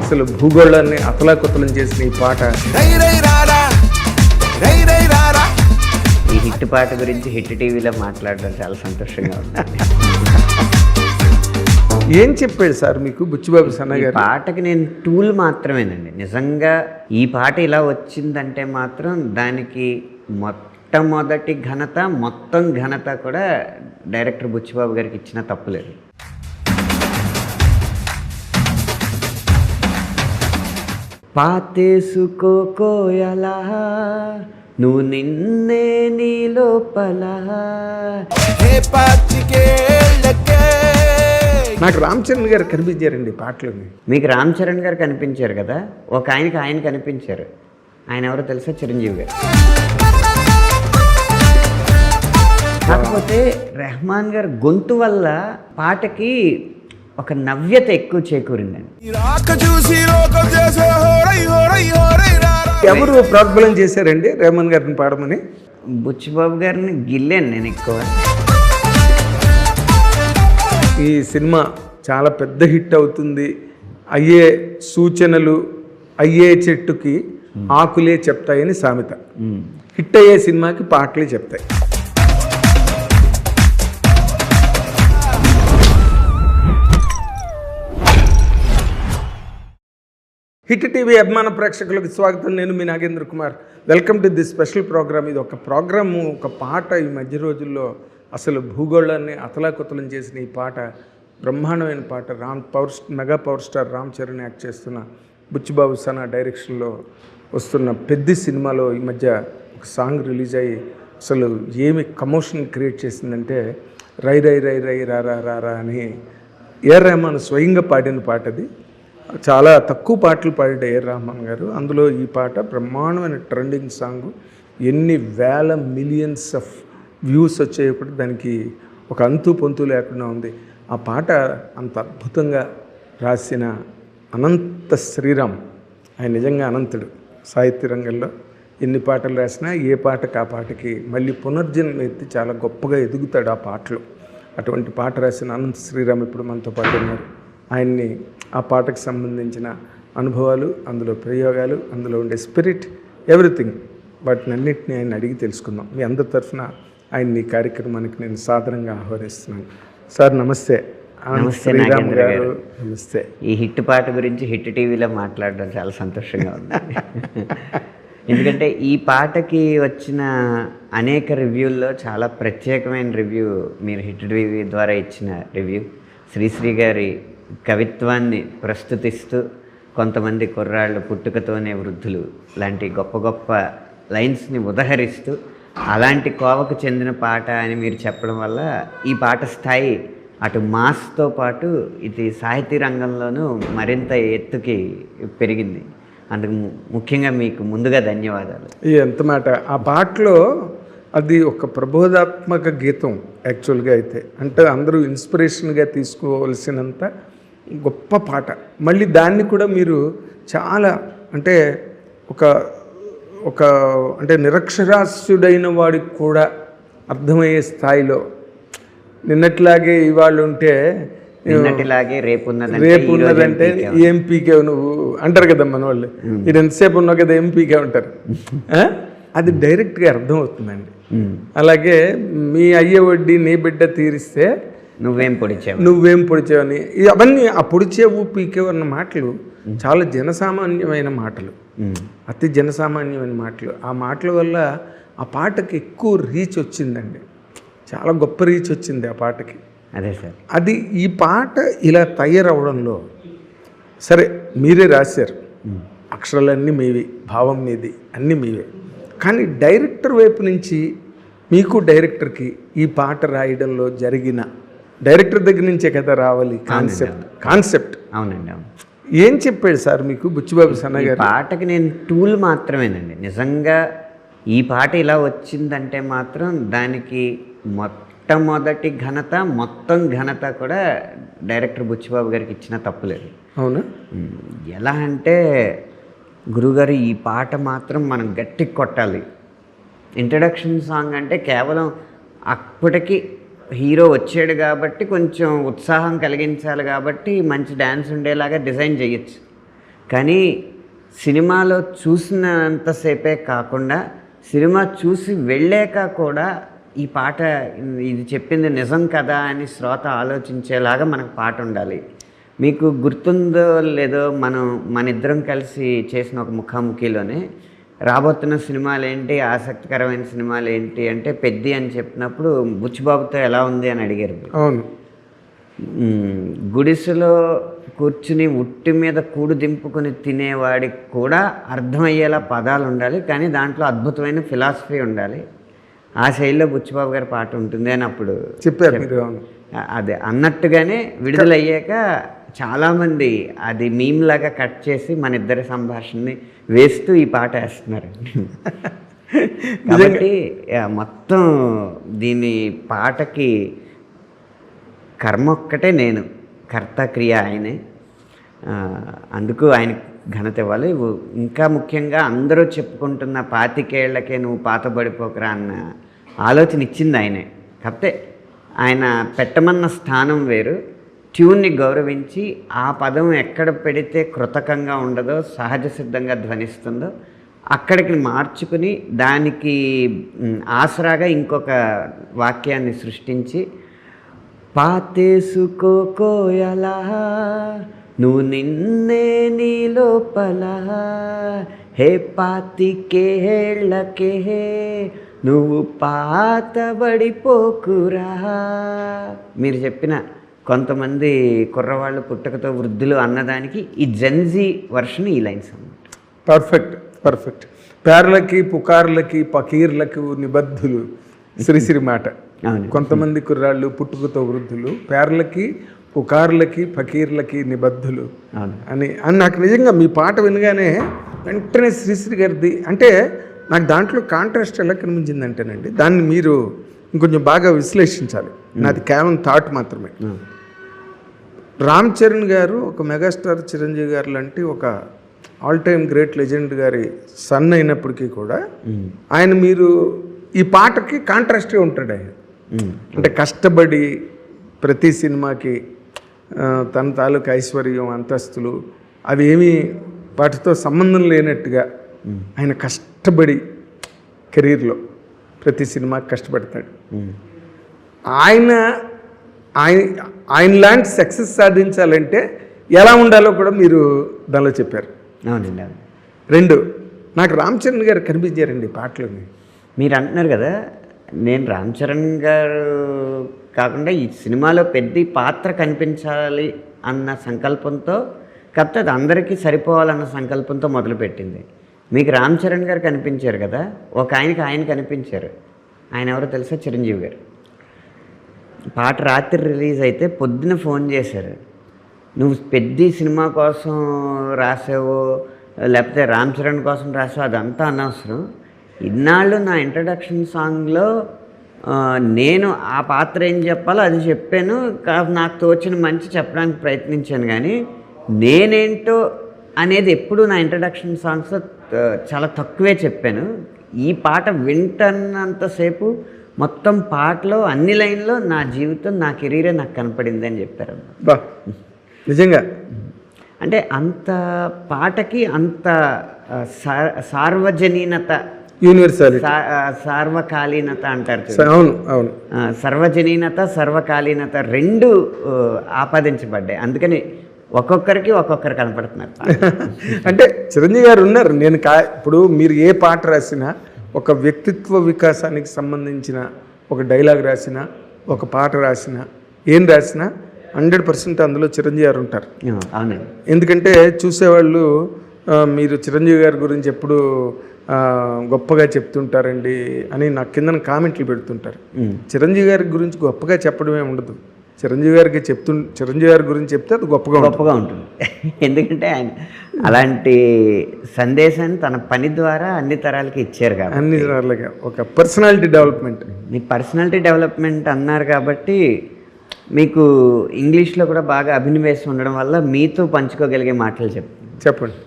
అసలు భూగోళాన్ని అతలాకుతలం చేసిన ఈ పాట. ఈ హిట్ పాట గురించి హిట్ టీవీలో మాట్లాడడం చాలా సంతోషంగా ఉంది. ఏం చెప్పాడు సార్ మీకు బుచ్చిబాబు సన్న గారు? పాటకి నేను టూల్ మాత్రమేనండి. నిజంగా ఈ పాట ఇలా వచ్చిందంటే మాత్రం దానికి మొట్టమొదటి ఘనత, మొత్తం ఘనత కూడా డైరెక్టర్ బుచ్చిబాబు గారికి ఇచ్చిన తప్పులేదు. పాతేసుకోకోయలా నువ్వు నిన్నే నీ లోపల. నాకు రామ్ చరణ్ గారు కనిపించారండి పాటలోని. మీకు రామ్ చరణ్ గారు కనిపించారు కదా, ఒక ఆయన కనిపించారు. ఆయన ఎవరో తెలుసా? చిరంజీవి గారు. కాకపోతే రెహమాన్ గారు గొంతు వల్ల పాటకి ఒక నవ్యత ఎక్కువ చేకూరిందండి. ఎవరు ప్రోద్బలం చేశారండి రెహమాన్ గారిని పాడమని? బుచ్చిబాబు గారిని గిల్లాను నేను ఎక్కువ. ఈ సినిమా చాలా పెద్ద హిట్ అవుతుంది అయ్యే సూచనలు అయ్యే చెట్టుకి ఆకులే చెప్తాయని సామెత. హిట్ అయ్యే సినిమాకి పాటలే చెప్తాయి. హిట్ టీవీ అభిమాన ప్రేక్షకులకు స్వాగతం. నేను మీ Nagendra Kumar. Welcome to this special programme. ఇది ఒక ప్రోగ్రాము, ఒక పాట. ఈ మధ్య రోజుల్లో అసలు భూగోళాన్ని అతలాకుతలం చేసిన ఈ పాట బ్రహ్మాండమైన పాట. Mega power star Ram Charan act చేస్తున్న బుచ్చిబాబు సనా డైరెక్షన్లో వస్తున్న పెద్ద సినిమాలో ఈ మధ్య ఒక సాంగ్ రిలీజ్ అయ్యి అసలు ఏమి కమోషన్ క్రియేట్ చేసిందంటే రై రై రై రై రా రా రా రా అని ఏఆర్ రెహమాన్ స్వయంగా పాడిన పాట. అది చాలా తక్కువ పాటలు పాడాడు ఏఆర్ రెహమాన్ గారు. అందులో ఈ పాట బ్రహ్మాండమైన ట్రెండింగ్ సాంగ్. ఎన్ని వేల మిలియన్స్ ఆఫ్ వ్యూస్ వచ్చేప్పుడు దానికి ఒక అంతు పొంతు లేకుండా ఉంది. ఆ పాట అంత అద్భుతంగా రాసిన అనంత శ్రీరామ్, ఆయన నిజంగా అనంతుడు. సాహిత్య రంగంలో ఎన్ని పాటలు రాసినా ఏ పాటకు ఆ పాటకి మళ్ళీ పునర్జన్మ ఎత్తి చాలా గొప్పగా ఎదుగుతాడు ఆ పాటలో. అటువంటి పాట రాసిన అనంత శ్రీరామ్ ఇప్పుడు మనతో పాటు ఉన్నారు. ఆయన్ని ఆ పాటకు సంబంధించిన అనుభవాలు, అందులో ప్రయోగాలు, అందులో ఉండే స్పిరిట్, ఎవ్రీథింగ్ వాటిని అన్నింటినీ ఆయన అడిగి తెలుసుకుందాం. మీ అందరి తరఫున ఆయన్ని ఈ కార్యక్రమానికి నేను సాధారణంగా ఆహ్వానిస్తున్నాను. సార్ నమస్తే. శ్రీరామ్ గారు నమస్తే. ఈ హిట్ పాట గురించి హిట్ టీవీలో మాట్లాడడం చాలా సంతోషంగా ఉంది. ఎందుకంటే ఈ పాటకి వచ్చిన అనేక రివ్యూల్లో చాలా ప్రత్యేకమైన రివ్యూ మీరు హిట్ టీవీ ద్వారా ఇచ్చిన రివ్యూ. శ్రీశ్రీ గారి కవిత్వాన్ని ప్రస్తుతిస్తూ కొంతమంది కుర్రాళ్ళు పుట్టుకతోనే వృద్ధులు లాంటి గొప్ప గొప్ప లైన్స్ని ఉదహరిస్తూ అలాంటి కోవకు చెందిన పాట అని మీరు చెప్పడం వల్ల ఈ పాట స్థాయి అటు మాస్తో పాటు ఇది సాహితీ రంగంలోనూ మరింత ఎత్తుకి పెరిగింది. అందుకు ముఖ్యంగా మీకు ముందుగా ధన్యవాదాలు. ఎంత మాట. ఆ పాటలో అది ఒక ప్రబోధాత్మక గీతం యాక్చువల్గా అయితే. అంటే అందరూ ఇన్స్పిరేషన్గా తీసుకోవాల్సినంత గొప్ప పాట. మళ్ళీ దాన్ని కూడా మీరు చాలా అంటే ఒక అంటే నిరక్షరాస్యుడైన వాడికి కూడా అర్థమయ్యే స్థాయిలో, నిన్నట్లాగే ఇవాళ ఉంటే రేపు ఉన్నదంటే ఏం పీకేవు నువ్వు అంటారు కదా మన వాళ్ళు. ఇది ఎంతసేపు ఉన్నావు కదా ఏం పీకే ఉంటారు. అది డైరెక్ట్గా అర్థం అవుతుందండి. అలాగే మీ అయ్యే వడ్డీ నీ బిడ్డ తీరిస్తే నువ్వేం పొడిచావని అవన్నీ ఆ పొడిచేవు పీకేవు అన్న మాటలు చాలా జనసామాన్యమైన మాటలు, అతి జనసామాన్యమైన మాటలు. ఆ మాటల వల్ల ఆ పాటకి ఎక్కువ రీచ్ వచ్చిందండి. చాలా గొప్ప రీచ్ వచ్చింది ఆ పాటకి. అదే సార్. అది ఈ పాట ఇలా తయారవడంలో సరే మీరే రాశారు, అక్షరాలన్నీ మీవి, భావం మీది, అన్నీ మీవే. కానీ డైరెక్టర్ వైపు నుంచి మీకు డైరెక్టర్కి ఈ పాట రాయడంలో జరిగిన, డైరెక్టర్ దగ్గర నుంచే కదా రావాలి కాన్సెప్ట్. అవునండి, అవును. ఏం చెప్పాడు సార్ మీకు బుచ్చిబాబు సన్న గారు? పాటకి నేను టూల్ మాత్రమేనండి. నిజంగా ఈ పాట ఇలా వచ్చిందంటే మాత్రం దానికి మొట్టమొదటి ఘనత, మొత్తం ఘనత కూడా డైరెక్టర్ బుచ్చిబాబు గారికి ఇచ్చిన తప్పులేదు. అవునా? ఎలా అంటే గురుగారు ఈ పాట మాత్రం మనం గట్టిగా కొట్టాలి. ఇంట్రడక్షన్ సాంగ్ అంటే కేవలం అప్పటికి హీరో వచ్చాడు కాబట్టి కొంచెం ఉత్సాహం కలిగించాలి కాబట్టి మంచి డ్యాన్స్ ఉండేలాగా డిజైన్ చేయొచ్చు. కానీ సినిమాలో చూసినంతసేపే కాకుండా సినిమా చూసి వెళ్ళాక కూడా ఈ పాట ఇది చెప్పింది నిజం కదా అని శ్రోత ఆలోచించేలాగా మనకు పాట ఉండాలి. మీకు గుర్తుందో లేదో మన ఇద్దరం కలిసి చేసిన ఒక ముఖాముఖిలోనే రాబోతున్న సినిమాలు ఏంటి, ఆసక్తికరమైన సినిమాలు ఏంటి అంటే పెద్ది అని చెప్పినప్పుడు బుచ్చిబాబుతో ఎలా ఉంది అని అడిగారు. అవును. గుడిసెలో కూర్చుని ఉట్టి మీద కూడు దింపుకొని తినేవాడికి కూడా అర్థమయ్యేలా పదాలు ఉండాలి, కానీ దాంట్లో అద్భుతమైన ఫిలాసఫీ ఉండాలి. ఆ శైలిలో బుచ్చిబాబు గారి పాట ఉంటుంది అని అప్పుడు చెప్పారు మీరు. అదే అన్నట్టుగానే విడుదలయ్యాక చాలామంది అది మీమ్ లాగా కట్ చేసి మన ఇద్దరి సంభాషణని వేస్తూ ఈ పాట వేస్తున్నారు. కాబట్టి మొత్తం దీని పాటకి కర్మ ఒక్కటే, నేను కర్త క్రియ ఆయనే. అందుకు ఆయన ఘనత ఇవ్వాలి. ఇంకా ముఖ్యంగా అందరూ చెప్పుకుంటున్న 25 ఏళ్లకే నువ్వు పాతబడిపోకరా అన్న ఆలోచన ఇచ్చింది ఆయనే. కాకపోతే ఆయన పెట్టమన్న స్థానం వేరు. ట్యూన్ని గౌరవించి ఆ పదం ఎక్కడ పెడితే కృతకంగా ఉండదో, సహజ సిద్ధంగా ధ్వనిస్తుందో అక్కడికి మార్చుకుని దానికి ఆసరాగా ఇంకొక వాక్యాన్ని సృష్టించి పాతేసుకోకోయలా నువ్వు నిన్నే నీ లోపల హే 25 ఏళ్లకే నువ్వు పాతబడిపోకురా. మీరు చెప్పిన కొంతమంది కుర్రవాళ్ళు పుట్టకతో వృద్ధులు అన్నదానికి ఈ జెన్జీ వర్షన్ ఈ లైన్స్ అన్నమాట. పర్ఫెక్ట్. పేర్లకి పుకార్లకి పకీర్లకు నిబద్ధులు శ్రీశ్రీ మాట. కొంతమంది కుర్రాళ్ళు పుట్టుకతో వృద్ధులు, పేర్లకి పుకార్లకి ఫకీర్లకి నిబద్ధులు అని నాకు నిజంగా మీ పాట వినగానే వెంటనే శ్రీశ్రీ గారిది అంటే నాకు దాంట్లో కాంట్రాస్ట్ ఎలా కనిపించింది అంటేనండి, దాన్ని మీరు ఇంకొంచెం బాగా విశ్లేషించాలి. నాది కేవలం థాట్ మాత్రమే. రామ్ చరణ్ గారు ఒక మెగాస్టార్ చిరంజీవి గారు లాంటి ఒక ఆల్ టైమ్ గ్రేట్ లెజెండ్ గారి సన్ అయినప్పటికీ కూడా ఆయన మీరు ఈ పాటకి కాంట్రాస్ట్గా ఉంటాడు ఆయన. అంటే కష్టపడి ప్రతి సినిమాకి తన తాలూకు ఐశ్వర్యం అంతస్తులు అవి ఏమీ వాటితో సంబంధం లేనట్టుగా ఆయన కష్టపడి కెరీర్లో ప్రతి సినిమాకి కష్టపడతాడు. ఆయన లాంటి సక్సెస్ సాధించాలంటే ఎలా ఉండాలో కూడా మీరు దానిలో చెప్పారు. అవునండి. 2 నాకు రామ్ చరణ్ గారు కనిపించారండి పాటలని. మీరు అంటున్నారు కదా, నేను రామ్ చరణ్ గారు కాకుండా ఈ సినిమాలో పెద్ద పాత్ర కనిపించాలి అన్న సంకల్పంతో, కాకపోతే అది అందరికీ సరిపోవాలన్న సంకల్పంతో మొదలుపెట్టింది. మీకు రామ్ చరణ్ గారు కనిపించారు కదా, ఒక ఆయన కనిపించారు. ఆయన ఎవరో తెలుసా? చిరంజీవి గారు. పాట రాత్రి రిలీజ్ అయితే పొద్దున ఫోన్ చేశారు, నువ్వు పెద్ద సినిమా కోసం రాసావో లేకపోతే రామ్ చరణ్ కోసం రాసావో అదంతా అనవసరం, ఇన్నాళ్ళు నా ఇంట్రడక్షన్ సాంగ్లో నేను ఆ పాత్ర ఏం చెప్పాలో అది చెప్పాను, నాకు తోచిన మంచి చెప్పడానికి ప్రయత్నించాను, కానీ నేనేంటో అనేది ఎప్పుడు నా ఇంట్రడక్షన్ సాంగ్స్లో చాలా తక్కువే చెప్పాను. ఈ పాట వింటున్నంతసేపు మొత్తం పాటలో అన్ని లైన్లో నా జీవితం, నా కెరీరే నాకు కనపడింది అని చెప్పారు. నిజంగా అంటే అంత పాటకి అంత సార్వజనీనత, యూనివర్సాలిటీ, సార్వకాలీనత అంటారు. అవును అవును. సర్వజనీనత సర్వకాలీనత 2 ఆపాదించబడ్డాయి. అందుకని ఒక్కొక్కరికి కనపడుతున్నారు. అంటే చిరంజీవి గారు ఉన్నారు. నేను ఇప్పుడు మీరు ఏ పాట రాసినా, ఒక వ్యక్తిత్వ వికాసానికి సంబంధించిన ఒక డైలాగ్ రాసినా, ఒక పాట రాసినా, ఏం రాసినా 100% అందులో చిరంజీవి గారు ఉంటారు. అవునండి. ఎందుకంటే చూసేవాళ్ళు మీరు చిరంజీవి గారి గురించి ఎప్పుడు గొప్పగా చెప్తుంటారండి అని నాకు కిందన కామెంట్లు పెడుతుంటారు. చిరంజీవి గారి గురించి గొప్పగా చెప్పడమే ఉండదు. చిరంజీవి గారి గురించి చెప్తే అది గొప్పగా ఉంటుంది. ఎందుకంటే ఆయన అలాంటి సందేశాన్ని తన పని ద్వారా అన్ని తరాలకి ఇచ్చారు కాబట్టి, అన్ని తరాలకి ఒక పర్సనాలిటీ డెవలప్మెంట్. మీ పర్సనాలిటీ డెవలప్మెంట్ అన్నారు కాబట్టి మీకు ఇంగ్లీష్లో కూడా బాగా అభినవేశం ఉండడం వల్ల మీతో పంచుకోగలిగే మాటలు చెప్పండి.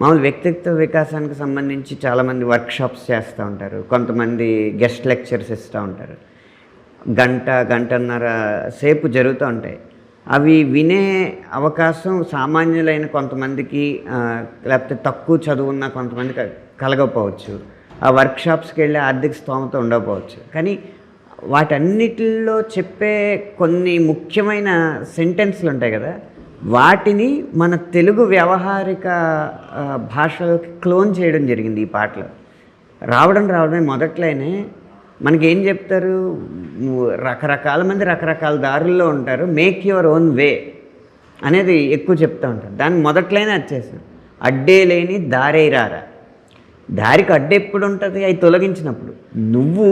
మామూలు వ్యక్తిత్వ వికాసానికి సంబంధించి చాలామంది వర్క్షాప్స్ చేస్తూ ఉంటారు, కొంతమంది గెస్ట్ లెక్చర్స్ ఇస్తూ ఉంటారు. గంటన్నర సేపు జరుగుతూ ఉంటాయి. అవి వినే అవకాశం సామాన్యులైన కొంతమందికి లేకపోతే తక్కువ చదువున్న కొంతమందికి కలగకపోవచ్చు, ఆ వర్క్షాప్స్కి వెళ్ళే ఆర్థిక స్తోమత ఉండకపోవచ్చు. కానీ వాటన్నిటిలో చెప్పే కొన్ని ముఖ్యమైన సెంటెన్స్లు ఉంటాయి కదా, వాటిని మన తెలుగు వ్యవహారిక భాషలోకి క్లోన్ చేయడం జరిగింది ఈ పాటలో. రావడమే మొదట్లోనే మనకేం చెప్తారు, రకరకాల మంది రకరకాల దారుల్లో ఉంటారు, మేక్ యువర్ ఓన్ వే అనేది ఎక్కువ చెప్తూ ఉంటారు. దాన్ని మొదట్లోనే వచ్చేసారు, అడ్డే లేని దారే రారా. దారికి అడ్డు ఎప్పుడు ఉంటుంది? అవి తొలగించినప్పుడు. నువ్వు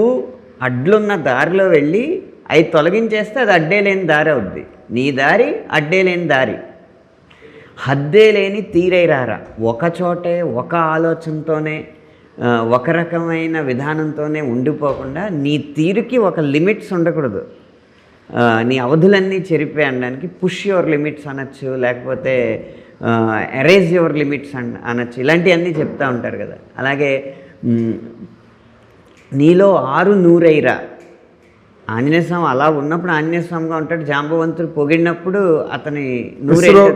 అడ్లున్న దారిలో వెళ్ళి అవి తొలగించేస్తే అది అడ్డే లేని దారి అవుద్ది. నీ దారి అడ్డే లేని దారి. హద్దే లేని తీరై రారా. ఒక చోటే ఒక ఆలోచనతోనే ఒక రకమైన విధానంతోనే ఉండిపోకుండా నీ తీరుకి ఒక లిమిట్స్ ఉండకూడదు. నీ అవధులన్నీ చెరిపే అనడానికి పుష్ యువర్ లిమిట్స్ అనొచ్చు, లేకపోతే ఎరేజ్ యువర్ లిమిట్స్ అనొచ్చు. ఇలాంటివన్నీ చెప్తూ ఉంటారు కదా. అలాగే నీలో 6 నూరైరా. ఆంజనేయ స్వామి అలా ఉన్నప్పుడు ఆంజనేయ స్వామిగా ఉంటాడు, జాంబవంతుడు పొగిడినప్పుడు అతని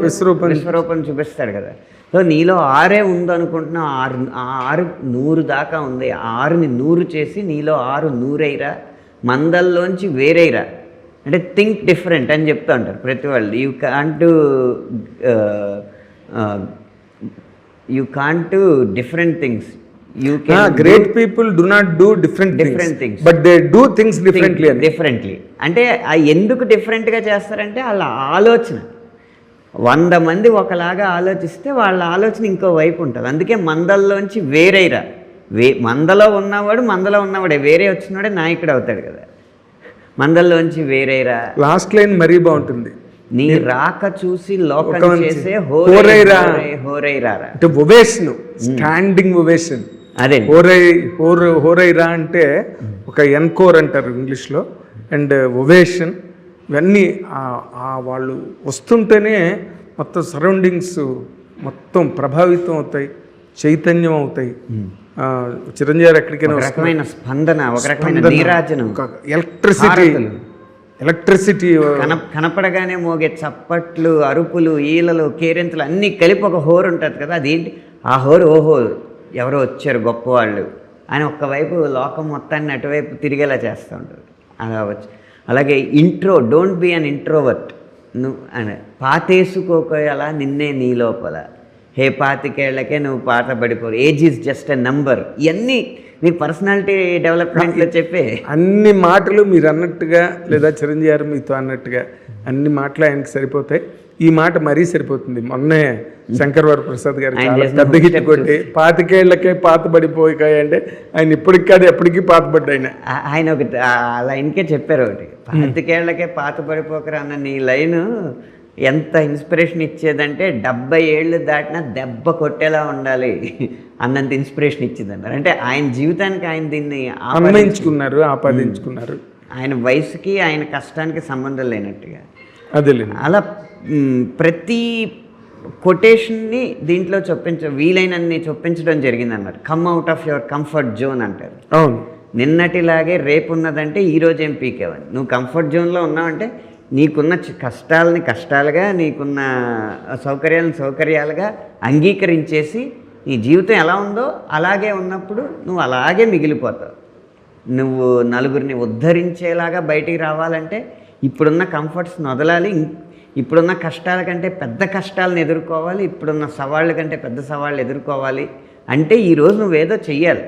విశ్వరూపం చూపిస్తాడు కదా. సో నీలో 6 ఉందనుకుంటున్నా, 6 100 దాకా ఉంది. 6ని 100 చేసి నీలో 6 నూరైరా, మందల్లోంచి వేరైరా. అంటే థింక్ డిఫరెంట్ అని చెప్తూ ఉంటారు ప్రతి వాళ్ళు. You can't do different things. Great people do not do different things but they do things differently. అంటే ఎందుకు డిఫరెంట్గా చేస్తారంటే వాళ్ళ ఆలోచన. 100 మంది ఒకలాగా ఆలోచిస్తే వాళ్ళ ఆలోచన ఇంకో వైపు ఉంటుంది. అందుకే మందల్లోంచి వేరైరా. మందలో ఉన్నవాడే వేరే వచ్చినవాడే నాయకుడు అవుతాడు కదా. మందల్లోంచి వేరైరా. లాస్ట్ లైన్ మరీ బాగుంటుంది. నీ రాక చూసి లోకం చేసే హోరైరా. అంటే ఒవేషన్, స్టాండింగ్ ఒవేషన్. అదే హోరైరా అంటే ఒక ఎన్కోర్ అంటారు ఇంగ్లీష్లో, అండ్ ఒవేషన్. ఇవన్నీ వాళ్ళు వస్తుంటేనే మొత్తం సరౌండింగ్స్ మొత్తం ప్రభావితం అవుతాయి, చైతన్యం అవుతాయి. చిరంజీవి గారు ఎక్కడికైనా రకమైన స్పందన, ఒక రకమైన నీరాజనం, ఎలక్ట్రిసిటీ కనపడగానే మోగే చప్పట్లు, అరుపులు, ఈలలు, కేరింతలు అన్నీ కలిపి ఒక హోరు ఉంటుంది కదా. అదేంటి ఆ హోరు? ఓహో ఎవరో వచ్చారు గొప్పవాళ్ళు అని ఒక్కవైపు లోకం మొత్తాన్ని అటువైపు తిరిగేలా చేస్తూ ఉంటారు. అలా వచ్చి అలాగే డోంట్ బీ అన్ ఇంట్రోవర్ట్. నువ్వు పాతేసుకోకోయాలా నిన్నే నీ లోపల, హే 25 ఏళ్లకే నువ్వు పాత పడిపోరు, age is just a number. ఇవన్నీ మీ పర్సనాలిటీ డెవలప్మెంట్లో చెప్పే అన్ని మాటలు మీరు అన్నట్టుగా, లేదా చిరంజీవి గారు మీతో అన్నట్టుగా అన్ని మాటలు ఆయనకి సరిపోతాయి. ఈ మాట మరీ సరిపోతుంది. మొన్నే శంకర్ వరప్రసాద్ గారు పెద్ద హిట్ కొట్టి 25 ఏళ్లకే పాత పడిపోయాయి అంటే ఆయన ఇప్పటికి కాదు ఎప్పటికీ పాతపడ్డా. ఆయన ఒకటి లైన్కే చెప్పారు, ఒకటి 25 ఏళ్లకే పాత పడిపోకరా అన్న నీ లైను ఎంత ఇన్స్పిరేషన్ ఇచ్చేదంటే 70 ఏళ్ళు దాటినా దెబ్బ కొట్టేలా ఉండాలి అన్నంత ఇన్స్పిరేషన్ ఇచ్చింది అన్నారు. అంటే ఆయన జీవితానికి ఆయన దీన్ని ఆపాదించుకున్నారు. ఆయన వయసుకి ఆయన కష్టానికి సంబంధం లేనట్టుగా. అదే అలా ప్రతి కొటేషన్ని దీంట్లో వీలైనన్ని చొప్పించడం జరిగింది అన్నారు. Come out of your comfort zone అంటారు. అవును, నిన్నటిలాగే రేపు ఉన్నదంటే ఈరోజు ఏం పీకేవని. నువ్వు కంఫర్ట్ జోన్లో ఉన్నావంటే నీకున్న కష్టాలని కష్టాలుగా, నీకున్న సౌకర్యాలను సౌకర్యాలుగా అంగీకరించేసి నీ జీవితం ఎలా ఉందో అలాగే ఉన్నప్పుడు నువ్వు అలాగే మిగిలిపోతావు. నువ్వు నలుగురిని ఉద్ధరించేలాగా బయటికి రావాలంటే ఇప్పుడున్న కంఫర్ట్స్ని వదలాలి, ఇప్పుడున్న కష్టాల కంటే పెద్ద కష్టాలను ఎదుర్కోవాలి, ఇప్పుడున్న సవాళ్ళ కంటే పెద్ద సవాళ్ళు ఎదుర్కోవాలి అంటే ఈరోజు నువ్వేదో చెయ్యాలి.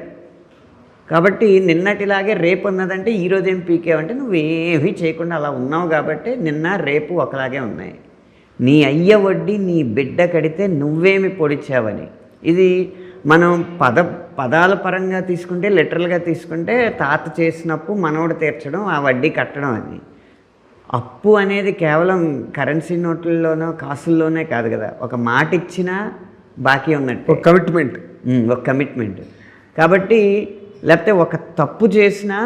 కాబట్టి నిన్నటిలాగే రేపు ఉన్నదంటే ఈరోజు ఏం పీకేవంటే నువ్వేమీ చేయకుండా అలా ఉన్నావు కాబట్టి నిన్న రేపు ఒకలాగే ఉన్నాయి. నీ అయ్య వడ్డీ నీ బిడ్డ కడితే నువ్వేమి పొడిచావని. ఇది మనం పదాల పరంగా తీసుకుంటే, లిటరల్గా తీసుకుంటే తాత చేసినప్పు మనవడు తీర్చడం, ఆ వడ్డీ కట్టడం అని. అప్పు అనేది కేవలం కరెన్సీ నోట్లలోనో కాసుల్లోనే కాదు కదా, ఒక మాట ఇచ్చినా బాకీ ఉన్నట్టు, ఒక కమిట్మెంట్. కాబట్టి లేకపోతే ఒక తప్పు చేసినా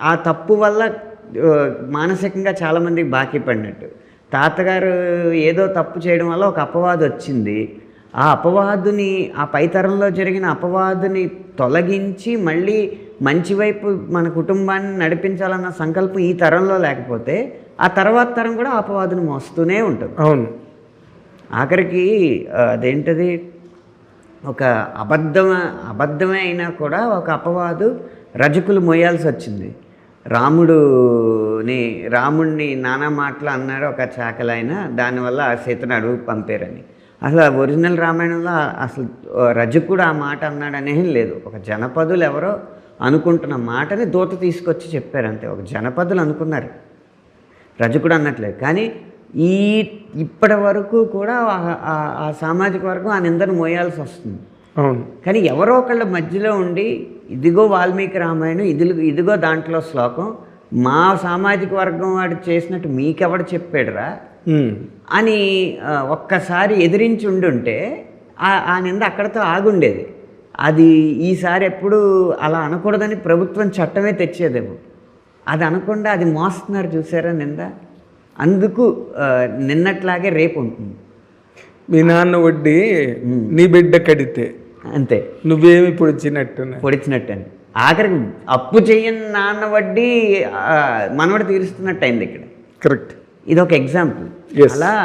ఆ తప్పు వల్ల మానసికంగా చాలామందికి బాకీ పడినట్టు. తాతగారు ఏదో తప్పు చేయడం వల్ల ఒక అపవాదు వచ్చింది. ఆ అపవాదుని, ఆ పైతరంలో జరిగిన అపవాదుని తొలగించి మళ్ళీ మంచి వైపు మన కుటుంబాన్ని నడిపించాలన్న సంకల్పం ఈ తరంలో లేకపోతే ఆ తర్వాత తరం కూడా అపవాదును మోస్తూనే ఉంటుంది. అవును. ఆఖరికి అదేంటది, ఒక అబద్ధమే అయినా కూడా ఒక అపవాదు రజకులు మోయాల్సి వచ్చింది. రాముడిని నానా మాటలు అన్నారు ఒక చాకలైన, దానివల్ల ఆ సీతను అడుగు పంపారని. అసలు ఒరిజినల్ రామాయణంలో అసలు రజకుడు ఆ మాట అన్నాడనేం లేదు. ఒక జనపదులు ఎవరో అనుకుంటున్న మాటని దూత తీసుకొచ్చి చెప్పారు అంతే. ఒక జనపదులు అనుకున్నారు, రజకుడు అన్నట్లేదు. కానీ ఇప్పటి వరకు కూడా ఆ సామాజిక వర్గం ఆ నిందను మోయాల్సి వస్తుంది. అవును. కానీ ఎవరో ఒకళ్ళ మధ్యలో ఉండి ఇదిగో వాల్మీకి రామాయణం, ఇదిగో దాంట్లో శ్లోకం, మా సామాజిక వర్గం వాడు చేసినట్టు మీకెవడు చెప్పాడురా అని ఒక్కసారి ఎదిరించి ఉండుంటే ఆ నింద అక్కడితో ఆగుండేది. అది ఈసారి ఎప్పుడు అలా అనకూడదని ప్రభుత్వం చట్టమే తెచ్చేదేమో. అది అనకుండా అది మోస్తున్నారు చూసారా నింద. అందుకు నిన్నట్లాగే రేపు ఉంటుంది. మీ నాన్న వడ్డీ నీ బిడ్డ కడితే అంతే, నువ్వేమి పొడిచినట్టని. ఆఖరికి అప్పు చెయ్యని నాన్న వడ్డీ మనవడు తీరుస్తున్నట్టు అయింది ఇక్కడ. కరెక్ట్. ఇది ఒక ఎగ్జాంపుల్. అలా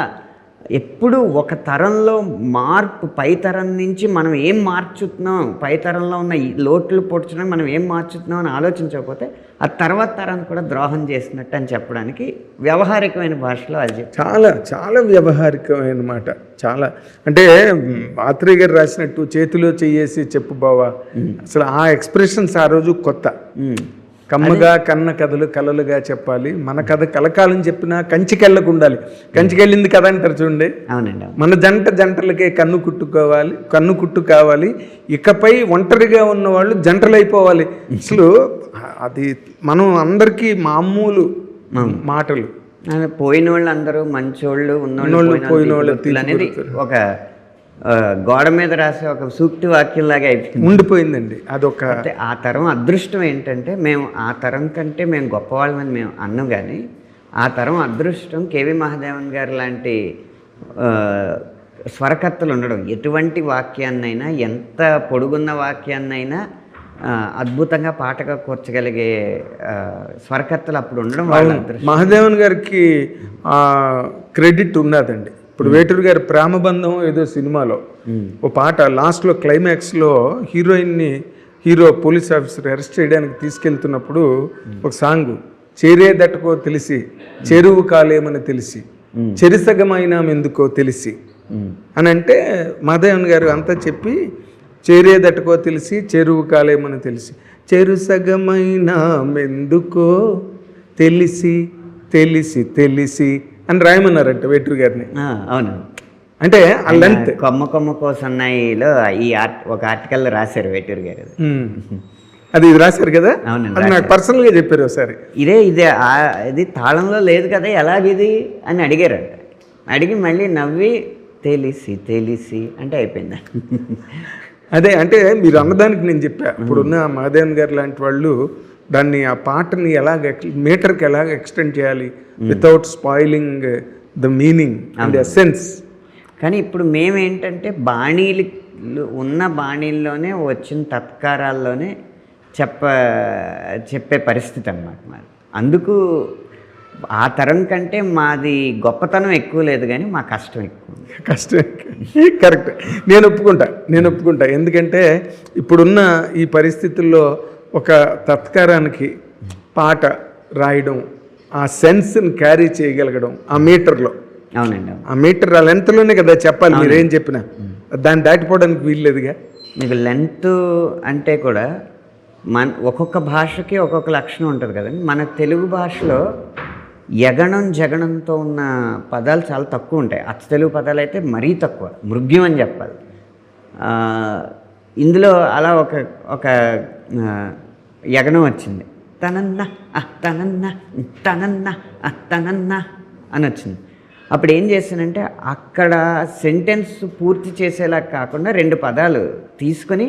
ఎప్పుడు ఒక తరంలో మార్పు, పై తరం నుంచి మనం ఏం మార్చుతున్నాం, పై తరంలో ఉన్న లోట్లు పొడుచున్నాం మనం ఏం మార్చుతున్నాం అని ఆలోచించకపోతే ఆ తర్వాత తరాన్ని కూడా ద్రోహం చేసినట్టు అని చెప్పడానికి వ్యవహారికమైన భాషలో అది చాలా చాలా వ్యవహారికమైన మాట. చాలా అంటే ఆత్రేయ గారు రాసినట్టు చేతిలో చెయ్యేసి చెప్పు బావా, అసలు ఆ ఎక్స్ప్రెషన్స్ ఆ రోజు కొత్త. కమ్మగా కన్న కథలు కలలుగా చెప్పాలి, మన కథ కలకాలం చెప్పినా కంచికెళ్ళకు ఉండాలి. కంచికెళ్ళింది కథ అంటారు చూడండి. అవునండి. మన జంటలకే కన్ను కుట్టు కావాలి, ఇకపై ఒంటరిగా ఉన్న వాళ్ళు జంటలు అయిపోవాలి. అసలు అది మనం అందరికీ మామూలు మాటలు. పోయిన వాళ్ళు అందరూ మంచోళ్ళు, పోయిన వాళ్ళు అనేది ఒక గోడ మీద రాసే ఒక సూక్తి వాక్యంలాగా అయిపోయింది, ఉండిపోయిందండి. అదొక ఆ తరం అదృష్టం ఏంటంటే, మేము ఆ తరం కంటే మేము గొప్పవాళ్ళమని మేము అన్నాం. కానీ ఆ తరం అదృష్టం కేవి మహాదేవన్ గారు లాంటి స్వరకర్తలు ఉండడం. ఎటువంటి వాక్యాన్నైనా, ఎంత పొడుగున్న వాక్యాన్నైనా అద్భుతంగా పాటగా కూర్చగలిగే స్వరకర్తలు అప్పుడు ఉండడం వాళ్ళ అదృష్టం. మహాదేవన్ గారికి క్రెడిట్ ఉన్నదండి. ఇప్పుడు వేటూరు గారి ప్రేమబంధం ఏదో సినిమాలో ఓ పాట లాస్ట్లో క్లైమాక్స్లో హీరో పోలీస్ ఆఫీసర్ అరెస్ట్ చేయడానికి తీసుకెళ్తున్నప్పుడు ఒక సాంగ్, చేరేదట్టుకో తెలిసి చెరువు కాలేమని తెలిసి చెరిసగమైనా ఎందుకో తెలిసి అని అంటే, మహాదేవన్ గారు అంతా చెప్పి చేరేదట్టుకో తెలిసి చెరువు కాలేమని తెలిసి చెరుసగమైనా ఎందుకో తెలిసి తెలిసి తెలిసి అని రాయమన్నారంట వేటూరు గారిని. అవును. అంటే ఆ లెంత్ కొమ్మ కోసన్నాయిలో ఒక ఆర్టికల్ రాశారు వేటూరు గారు. అది రాశారు కదా. అవునండి. నాకు పర్సనల్గా చెప్పారు ఒకసారి. ఇది తాళంలో లేదు కదా ఎలాగిది అని అడిగారంట. అడిగి మళ్ళీ నవ్వి తెలిసి తెలిసి అంటే అయిపోయింది. అదే అంటే మీరు అన్నదానికి నేను చెప్పా. ఇప్పుడున్న మహాదేవన్ గారు లాంటి వాళ్ళు దాన్ని, ఆ పాటని మీటర్కి ఎలాగ ఎక్స్టెండ్ చేయాలి without spoiling the meaning and the sense. కానీ ఇప్పుడు మేమేంటంటే ఉన్న బాణీల్లోనే వచ్చిన తత్కారాల్లోనే చెప్పే పరిస్థితి అన్నమాట మాది. అందుకు ఆ తరం కంటే మాది గొప్పతనం ఎక్కువ లేదు, కానీ మా కష్టం ఎక్కువ. కరెక్ట్. నేను ఒప్పుకుంటా. ఎందుకంటే ఇప్పుడున్న ఈ పరిస్థితుల్లో ఒక తత్కారానికి పాట రాయడం, ఆ సెన్స్ని క్యారీ చేయగలగడం ఆ మీటర్లో. అవునండి. ఆ మీటర్ ఆ లెంత్లోనే కదా చెప్పాలి. మీరేం చెప్పినా దాన్ని దాటిపోవడానికి వీల్లేదుగా. మీకు లెంత్ అంటే కూడా ఒక్కొక్క భాషకి ఒక్కొక్క లక్షణం ఉంటుంది కదండి. మన తెలుగు భాషలో యగణం జగణంతో ఉన్న పదాలు చాలా తక్కువ ఉంటాయి. అచ్చ తెలుగు పదాలు అయితే మరీ తక్కువ, మృగ్యం అని చెప్పాలి. ఇందులో అలా ఒక యగణం వచ్చింది, తనన్న తనన్న తనన్న తనన్న అని వచ్చింది. అప్పుడు ఏం చేశానంటే, అక్కడ సెంటెన్స్ పూర్తి చేసేలా కాకుండా 2 పదాలు తీసుకొని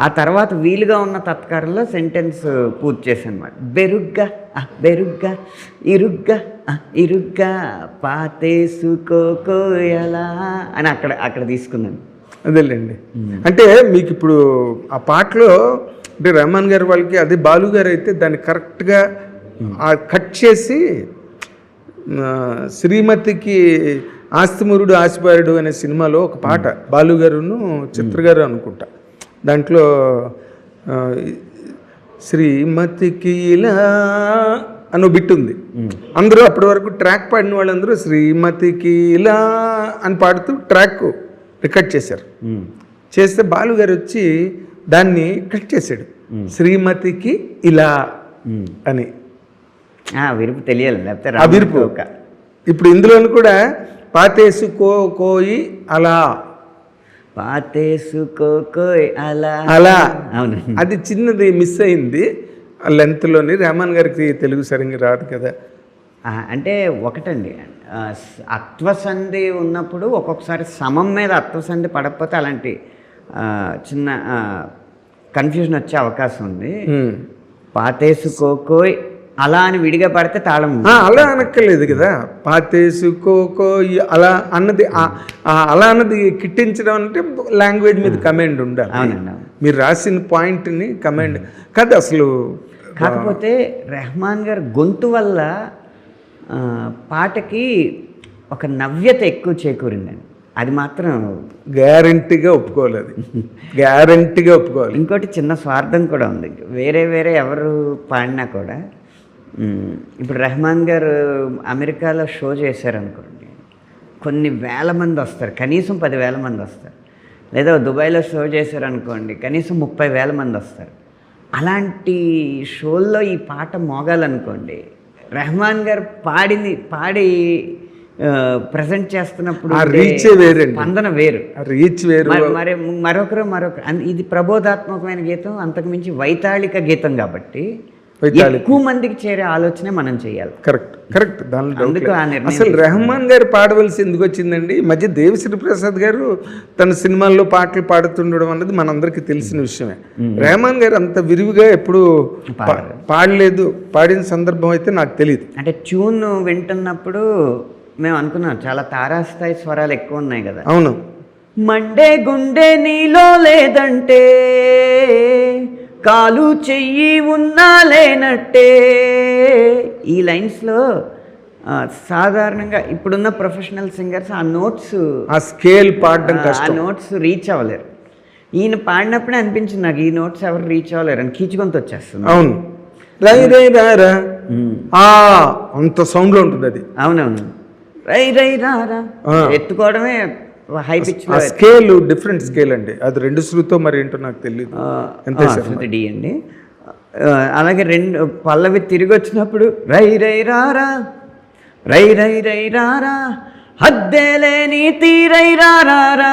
ఆ తర్వాత వీలుగా ఉన్న తత్కారంలో సెంటెన్స్ పూర్తి చేశాను అనమాట. బెరుగ్గా బెరుగ్గా ఇరుగ్గా ఇరుగ్గా పాతేసుకోకోయలా అని అక్కడ తీసుకున్నాను. అదేలేండి. అంటే మీకు ఇప్పుడు ఆ పాటలో అంటే రెహమాన్ గారు వాళ్ళకి, అదే బాలు గారు అయితే దాన్ని కరెక్ట్గా కట్ చేసి శ్రీమతికి ఆస్తిమూరుడు ఆశపారుడు అనే సినిమాలో ఒక పాట బాలు గారును చిత్ర గారు అనుకుంటా, దాంట్లో శ్రీమతికి ఇలా అని బిట్ ఉంది. అందరూ అప్పటి వరకు ట్రాక్ పాడిన వాళ్ళందరూ శ్రీమతికి ఇలా అని పాడుతూ ట్రాక్ రికార్డ్ చేశారు. చేస్తే బాలు గారు వచ్చి దాన్ని కట్ చేశాడు, శ్రీమతికి ఇలా అని. విరుపు తెలియాలి, లేకపోతే ఆ విరుపు. ఇప్పుడు ఇందులోను కూడా పాతేసుకో కోయి అలా, పాతేసుకోకోయ్ అలా అలా, అవును, అది చిన్నది మిస్ అయింది లెంత్లోని. రెహమాన్ గారికి తెలుగు సరిగ్గా రాదు కదా. అంటే ఒకటండి, అత్వసంధి ఉన్నప్పుడు ఒక్కొక్కసారి సమం మీద అత్వసంధి పడకపోతే అలాంటి చిన్న కన్ఫ్యూజన్ వచ్చే అవకాశం ఉంది. పాతేసుకోకోయ్ అలా అని విడిగా పడితే తాళం అలా అనక్కర్లేదు కదా. పాతేసుకోకో అలా అన్నది, అలా అన్నది కిట్టించడం అంటే లాంగ్వేజ్ మీద కమెండ్ ఉండాలి. అవునండి, మీరు రాసిన పాయింట్ని కమెండ్ కాదు అసలు. కాకపోతే రెహమాన్ గారు గొంతు వల్ల పాటకి ఒక నవ్యత ఎక్కువ చేకూరిందండి, అది మాత్రం గ్యారంటీగా ఒప్పుకోవాలి, అది గ్యారంటీగా ఒప్పుకోవాలి. ఇంకోటి చిన్న స్వార్థం కూడా ఉంది, వేరే వేరే ఎవరు పాడినా కూడా. ఇప్పుడు రెహమాన్ గారు అమెరికాలో షో చేశారనుకోండి, కొన్ని వేల మంది వస్తారు, కనీసం 10,000 మంది వస్తారు. లేదా దుబాయ్లో షో చేశారనుకోండి, కనీసం 30,000 మంది వస్తారు. అలాంటి షోల్లో ఈ పాట మోగాలనుకోండి, రెహమాన్ గారు పాడి ప్రజెంట్ చేస్తున్నప్పుడు రీచ్ వేరే, స్పందన వేరు, రీచ్ వేరు. మరి మరొకరు ఇది ప్రబోధాత్మకమైన గీతం, అంతకుమించి వైతాళిక గీతం కాబట్టి ఎక్కువ మందికి చేరే ఆలోచనే మనం చేయాలి. కరెక్ట్ దానిలో అందుకు అసలు రెహమాన్ గారు పాడవలసి ఎందుకు వచ్చిందండి? ఈ మధ్య దేవిశ్రీ ప్రసాద్ గారు తన సినిమాల్లో పాటలు పాడుతుండడం అన్నది మనందరికీ తెలిసిన విషయమే. రెహమాన్ గారు అంత విరివిగా ఎప్పుడు పాడలేదు, పాడిన సందర్భం అయితే నాకు తెలియదు. అంటే ట్యూన్ వింటున్నప్పుడు మేము అనుకున్నాం చాలా తారాస్థాయి స్వరాలు ఎక్కువ ఉన్నాయి కదా. అవును, మండే గుండె నీలో లేదంటే కాలు చెయ్యి ఉన్నా లేనట్టే, ఈ లైన్స్లో సాధారణంగా ఇప్పుడున్న ప్రొఫెషనల్ సింగర్స్ ఆ నోట్స్, ఆ స్కేల్ పాడడం ఆ నోట్స్ రీచ్ అవ్వలేరు. ఈయన పాడినప్పుడే అనిపించింది నాకు, ఈ నోట్స్ ఎవరు రీచ్ అవ్వలేరు అని కీచుకొంత వచ్చేస్తుంది. అవును, రై రై రారా అంత సౌండ్లో ఉంటుంది అది. అవునవును, రై రై రారా ఎత్తుకోవడమే high pitch. Scale different scale అండి, అది 2 శృతితో మరి ఏంటో నాకు తెలియదు. శృతి డి అండి. అలాగే 2 పల్లవి తిరిగి వచ్చినప్పుడు రై రై రారా, రై రై రై రారా, హద్దేలేని తీరై రారా.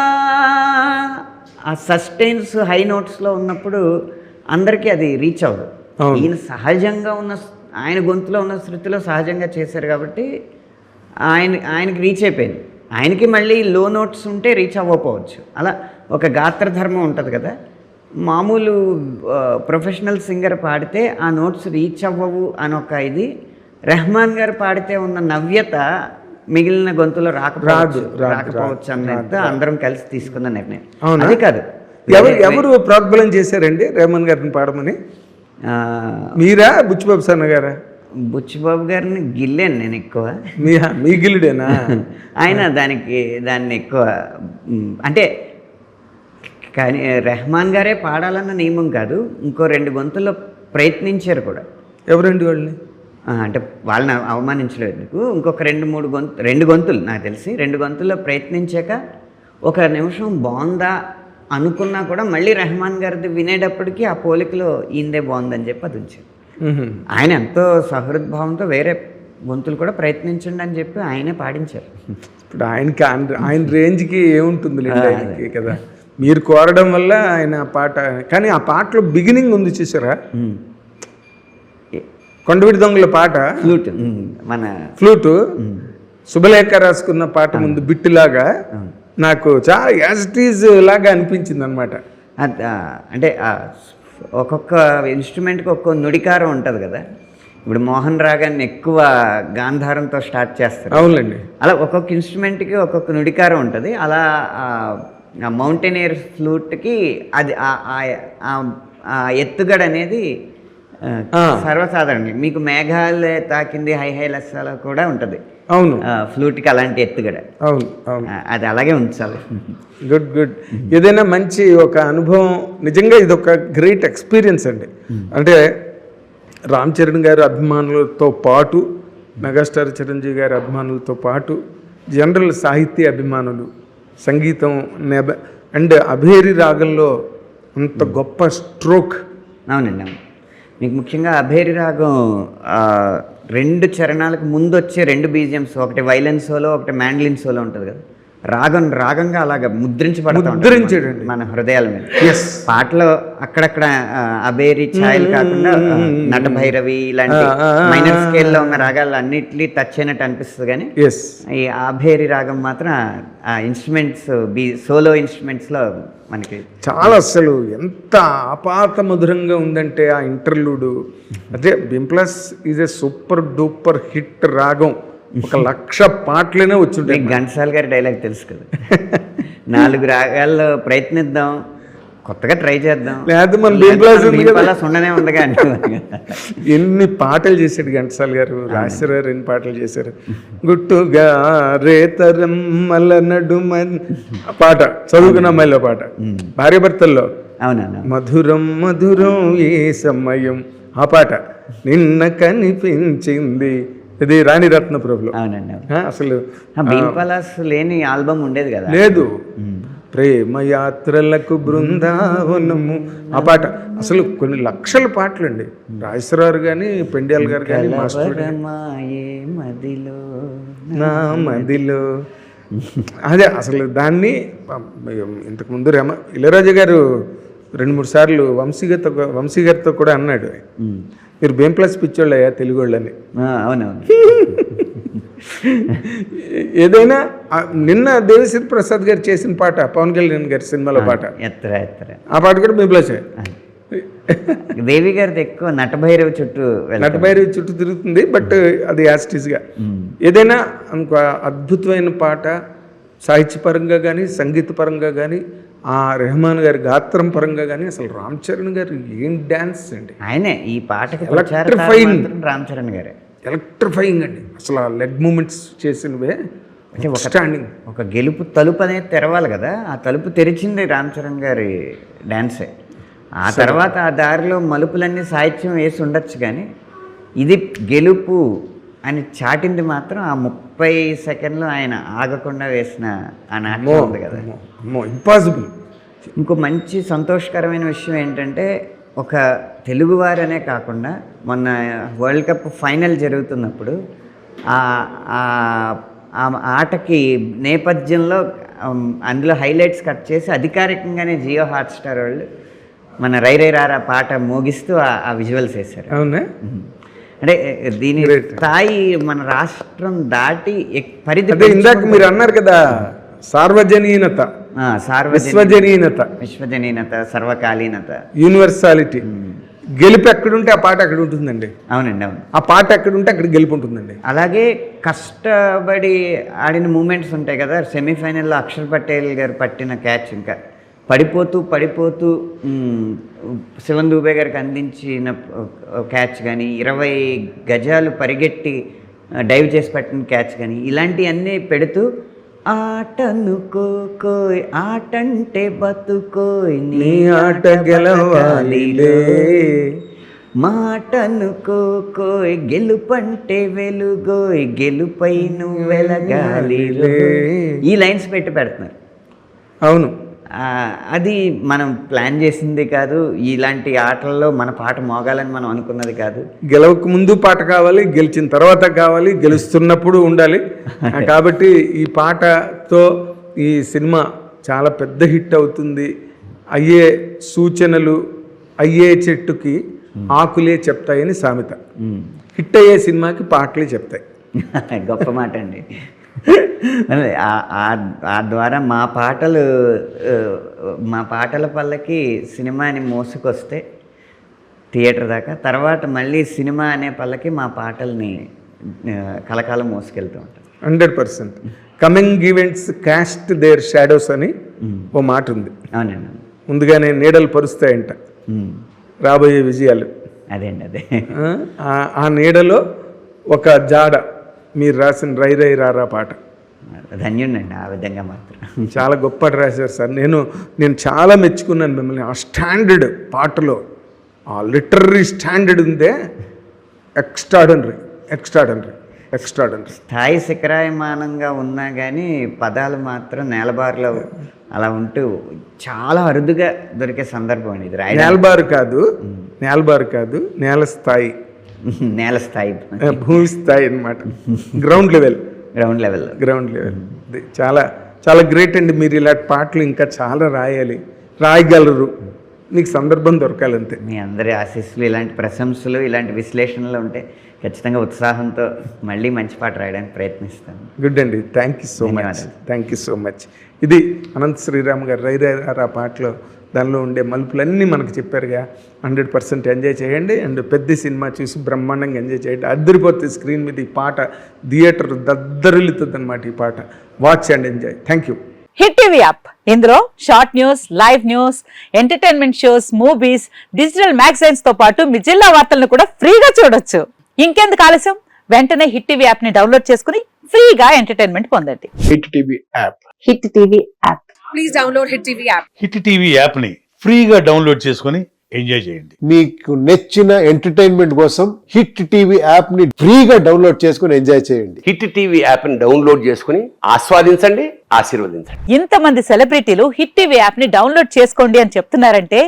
ఆ సస్టైన్స్ హై నోట్స్లో ఉన్నప్పుడు అందరికీ అది రీచ్ అవ్వదు. ఈయన సహజంగా ఉన్న, ఆయన గొంతులో ఉన్న శృతిలో సహజంగా చేశారు కాబట్టి ఆయనకి రీచ్ అయిపోయింది. ఆయనకి మళ్ళీ లో నోట్స్ ఉంటే రీచ్ అవ్వకపోవచ్చు. అలా ఒక గాత్రధర్మం ఉంటుంది కదా, మామూలు ప్రొఫెషనల్ సింగర్ పాడితే ఆ నోట్స్ రీచ్ అవ్వవు అని ఒక ఇది. రెహమాన్ గారు పాడితే ఉన్న నవ్యత మిగిలిన గొంతులో రాకపోవచ్చు అన్నట్టు అందరం కలిసి తీసుకున్న నిర్ణయం. అది కాదు, ఎవరు ప్రోద్బలం చేశారండి రెహమాన్ గారిని పాడమని? మీరా, బుచ్చిబాబు సన్న గారా? బుచ్చిబాబు గారిని గిల్లాను నేను ఎక్కువ. మీ గిల్లుడేనా? ఆయన దాన్ని ఎక్కువ అంటే, కానీ రెహమాన్ గారే పాడాలన్న నియమం కాదు, ఇంకో 2 గొంతుల్లో ప్రయత్నించారు కూడా. ఎవరండి వాళ్ళని? అంటే వాళ్ళని అవమానించలేదు ఎందుకు, ఇంకొక 2 గొంతులు నాకు తెలిసి 2 గొంతుల్లో ప్రయత్నించాక ఒక నిమిషం బాగుందా అనుకున్నా కూడా మళ్ళీ రెహమాన్ గారిది వినేటప్పటికీ ఆ పోలికలో ఈయనదే బాగుందని చెప్పి అది ఉంచారు. ఆయన ఎంతో సహృద్భావంతో వేరే గొంతులు కూడా ప్రయత్నించండి అని చెప్పి ఆయనే పాడించారు. ఇప్పుడు ఆయన రేంజ్కి ఏముంటుంది ఆయనకి కదా, మీరు కోరడం వల్ల ఆయన పాట. కానీ ఆ పాటలో బిగినింగ్ ఉంది చూసారా, కొండవీటి దొంగల పాట, ఫ్లూట్, మన ఫ్లూటు శుభలేఖ రాసుకున్న పాట ముందు బిట్టులాగా నాకు చాలా యాజ్ ఇట్ ఈజ్ లాగా అనిపించింది అనమాట. అంటే ఒక్కొక్క ఇన్స్ట్రుమెంట్కి ఒక్కొక్క నుడికారం ఉంటుంది కదా. ఇప్పుడు మోహన్ రాగాన్ని ఎక్కువ గాంధారంతో స్టార్ట్ చేస్తారు. అవునండి, అలా ఒక్కొక్క ఇన్స్ట్రుమెంట్కి ఒక్కొక్క నుడికారం ఉంటుంది. అలా మౌంటైనియర్ ఫ్లూట్కి అది ఆ ఎత్తుగడ అనేది సర్వసాధారణంగా మీకు మేఘాలు తాకింది హై హై లస్సాలో కూడా ఉంటుంది. అవును, ఫ్లూట్కి అలాంటి ఎత్తుగడ. అవును, అవును. అది అలాగే ఉంచాలి. Good good. ఏదైనా మంచి ఒక అనుభవం, నిజంగా ఇది ఒక గ్రేట్ ఎక్స్పీరియన్స్ అండి. అంటే రామ్ చరణ్ గారి అభిమానులతో పాటు, మెగాస్టార్ చిరంజీవి గారి అభిమానులతో పాటు జనరల్ సాహిత్య అభిమానులు, సంగీతం అండ్ అభేరి రాగంలో అంత గొప్ప స్ట్రోక్. అవునండి, అవును. మీకు ముఖ్యంగా అభేరి రాగం 2 చరణాలకు ముందు వచ్చే 2 BGMs, ఒకటి వైలెన్ సోలో, ఒకటి మ్యాండ్లిన్ సోలో ఉంటుంది కదా, రాగంగా అలాగా ముద్రించబడుతుంది మన హృదయాల మీద. పాటలో అక్కడక్కడ అబేరి ఛాయలు కాకుండా నటభైరవి ఇలాంటి మైనర్ స్కేల్లో ఉన్న రాగాలు అన్నిటినీ టచ్ అయినట్టు అనిపిస్తుంది. కానీ ఈ అభేరి రాగం మాత్రం ఆ ఇన్స్ట్రుమెంట్స్ సోలో ఇన్స్ట్రుమెంట్స్లో మనకి చాలా, అసలు ఎంత ఆపాత మధురంగా ఉందంటే ఆ ఇంటర్లూడు. అదే Bhimplas is a super duper hit రాగం. 1,00,000 పాటలనే వచ్చుంటాయి. ఘంటసాల గారి డైలాగ్ తెలుసు కదా, 4 రాగాల్లో ప్రయత్నిద్దాం, కొత్తగా ట్రై చేద్దాం, ఉండనే ఉండగా. ఎన్ని పాటలు చేశాడు ఘంటసాల గారు, రాశారు, ఎన్ని పాటలు చేశారు. గుట్టుగా రేతరమ్మల నడుమ పాట, చదువుకున్న అమ్మాయిలో పాట, భార్య భర్తల్లో. అవునా, మధురం మధురం ఏ సమయం, ఆ పాట. నిన్న కనిపించింది, ఇది రాణిరత్న ప్రభులో. అవునండి, అసలు బీంపలాస్ లేని ఆల్బమ్ ఉండేది కదా. లేదు. ప్రేమ యాత్రలకు బృందావనము, ఆ పాట. అసలు కొన్ని లక్షల పాటలండి. రాజేశ్వరరావు కానీ, పెండ్యాల్ గారు కానీ, నా మదిలో అదే. అసలు దాన్ని ఇంతకుముందు ఇళయరాజా గారు 2-3 సార్లు వంశీ గారితో కూడా అన్నాడు, మీరు బీంప్లస్ పిచ్చోళ్ళయ్యా తెలుగు వాళ్ళని. అవునవును. ఏదైనా నిన్న దేవిశ్రీ ప్రసాద్ గారు చేసిన పాట, పవన్ కళ్యాణ్ గారి సినిమాలో పాట, ఆ పాట కూడా బీంప్లస్. దేవి గారిది ఎక్కువ నటభైరవి చుట్టూ తిరుగుతుంది. బట్ అది యాస్టిస్గా ఏదైనా ఇంకో అద్భుతమైన పాట, సాహిత్యపరంగా కానీ, సంగీత పరంగా కానీ, ఆ రెహమాన్ గారి గాత్రం పరంగా కానీ, అసలు రామ్ చరణ్ గారు ఏం డ్యాన్స్ అండి. ఆయనే ఈ పాటకి ఎలక్ట్రిఫైయింగ్. రామ్ చరణ్ గారే ఎలక్ట్రిఫైయింగ్ అండి. అసలు ఆ లెగ్ మూమెంట్స్ చేసినవే. అంటే ఒక గెలుపు తలుపు అనేది తెరవాలి కదా, ఆ తలుపు తెరిచింది రామ్ చరణ్ గారి డ్యాన్సే. ఆ తర్వాత ఆ దారిలో మలుపులన్నీ సాహిత్యం వేసి ఉండొచ్చు, కానీ ఇది గెలుపు అని చాటింది మాత్రం ఆ 30 సెకండ్లు ఆయన ఆగకుండా వేసిన ఆ నాటకం ఉంది కదా, ఇంపాసిబుల్. ఇంకో మంచి సంతోషకరమైన విషయం ఏంటంటే, ఒక తెలుగువారనే కాకుండా మొన్న వరల్డ్ కప్ ఫైనల్ జరుగుతున్నప్పుడు ఆ ఆటకి నేపథ్యంలో అందులో హైలైట్స్ కట్ చేసి అధికారికంగానే జియో హాట్స్టార్ వాళ్ళు మన రై రై రారా పాట మోగిస్తూ ఆ విజువల్స్ వేశారు. అవునా? అంటే దీని స్థాయి మన రాష్ట్రం దాటి పరిధి. ఇందాక మీరు అన్నారు కదా, సార్వజనీనత, విశ్వజనీనత, సర్వకాలీనత, యూనివర్సాలిటీ. గెలుపు ఎక్కడుంటే ఆ పాట అక్కడ ఉంటుందండి. అవునండి, అవును. ఆ పాట ఎక్కడుంటే అక్కడ గెలుపు ఉంటుందండి. అలాగే కష్టపడి ఆడిన మూమెంట్స్ ఉంటాయి కదా. సెమీఫైనల్లో అక్షర్ పటేల్ గారు పట్టిన క్యాచ్, ఇంకా పడిపోతూ శివన్ దూబే గారికి అందించిన క్యాచ్ కానీ, 20 గజాలు పరిగెట్టి డైవ్ చేసి పట్టిన క్యాచ్ కానీ, ఇలాంటివన్నీ పెడుతూ ఆటనుకోయ్ ఆటంటే బతుకోయ్ నీ ఆట గెలవాలిలే, మాటనుకోయ్ గెలుపంటే వెలుగోయ్ గెలుపై నువ్వు వెలగాలిలే, ఈ లైన్స్ పెడుతున్నారు. అవును, అది మనం ప్లాన్ చేసింది కాదు. ఇలాంటి ఆటల్లో మన పాట మోగాలని మనం అనుకున్నది కాదు. గెలవక ముందు పాట కావాలి, గెలిచిన తర్వాత కావాలి, గెలుస్తున్నప్పుడు ఉండాలి. కాబట్టి ఈ పాటతో ఈ సినిమా చాలా పెద్ద హిట్ అవుతుంది. అయ్యే సూచనలు అయ్యే చెట్టుకి ఆకులే చెప్తాయని సామెత. హిట్ అయ్యే సినిమాకి పాటలే చెప్తాయి. గొప్ప మాట అండి. ఆ ద్వారా మా పాటల పల్లకి సినిమాని మోసుకొస్తే థియేటర్ దాకా, తర్వాత మళ్ళీ సినిమా అనే పల్లకి మా పాటల్ని కలకాలం మోసుకెళ్తూ ఉంటాం. 100%. Coming events cast their shadows అని ఓ మాట ఉంది. అవునండి, ముందుగానే నీడలు పరుస్తాయంట రాబోయే విజయాలు. అదేండి అదే. ఆ నీడలో ఒక జాడ మీరు రాసిన రై రై రారా పాట ధన్యుడండి ఆ విధంగా మాత్రం. చాలా గొప్ప రాశారు సార్. నేను చాలా మెచ్చుకున్నాను మిమ్మల్ని. ఆ స్టాండర్డ్ పాటలో ఆ లిటరరీ స్టాండర్డ్ ఉందే ఎక్స్ట్రాడనరీ. స్థాయి శిఖరాయమానంగా ఉన్నా కానీ పదాలు మాత్రం నేలబారులో అలా ఉంటూ చాలా అరుదుగా దొరికే సందర్భం అండి ఇది. నేలబారు కాదు నేల స్థాయి, నేల స్థాయి, భూమి స్థాయి అన్నమాట. Ground level. చాలా చాలా గ్రేట్ అండి. మీరు ఇలాంటి పాటలు ఇంకా చాలా రాయగలరు. మీకు సందర్భం దొరకాలంతే. మీ అందరి ఆశీస్సులు, ఇలాంటి ప్రశంసలు, ఇలాంటి విశ్లేషణలు ఉంటే ఖచ్చితంగా ఉత్సాహంతో మళ్ళీ మంచి పాట రాయడానికి ప్రయత్నిస్తాను. గుడ్ అండి. Thank you so much. ఇది అనంత శ్రీరామ్ గారు రై రై రారా పాటలో దానిలో ఉండే మలుపులన్నీ మనకు చెప్పారుగా. 100% ఎంజాయ్ చేయండి. అండ్ పెద్ద సినిమా చూసి బ్రహ్మాండంగా ఎంజాయ్ చేయండి. అద్దరిపోతుంది స్క్రీన్ మీద ఈ పాట. థియేటర్ దద్దరిల్లుతుంది అన్నమాట ఈ పాట. Watch and enjoy. Thank you. Hit TV app, ఇందులో short news, live news, entertainment shows, movies, digital magazines తో పాటు మీ జిల్లా వార్తలను కూడా ఫ్రీగా చూడొచ్చు. ఇంకెందుకు ఆలస్యం, వెంటనే హిట్ టీవీ యాప్ ని డౌన్లోడ్ చేసుకుని ఫ్రీగా ఎంటర్టైన్మెంట్ పొందండి. Hit TV app. Please download hit TV app. Hit TV యాప్ని ఫ్రీగా డౌన్లోడ్ చేసుకొని ఎంజాయ్ చేయండి. మీకు నచ్చిన ఎంటర్టైన్మెంట్ కోసం హిట్ టీవీ యాప్ ని ఫ్రీగా డౌన్లోడ్ చేసుకుని ఎంజాయ్ చేయండి. హిట్ టీవీ యాప్ని డౌన్లోడ్ చేసుకుని ఆస్వాదించండి, ఆశీర్వదించండి. ఇంతమంది సెలబ్రిటీలు హిట్ టీవీ యాప్ ని డౌన్లోడ్ చేసుకోండి అని చెప్తున్నారంటే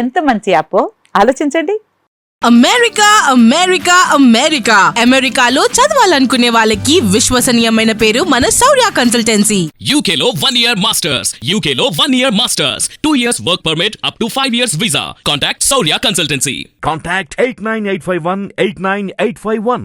ఎంత మంచి యాప్ ఆలోచించండి. అమెరికాలో చదవాలనుకునే వాళ్ళకి విశ్వసనీయమైన పేరు మన శౌర్య కన్సల్టెన్సీ. UK లో 1 year masters, 2 years work permit up to 5 years visa. Contact Saurya Consultancy. Contact 89851 89851.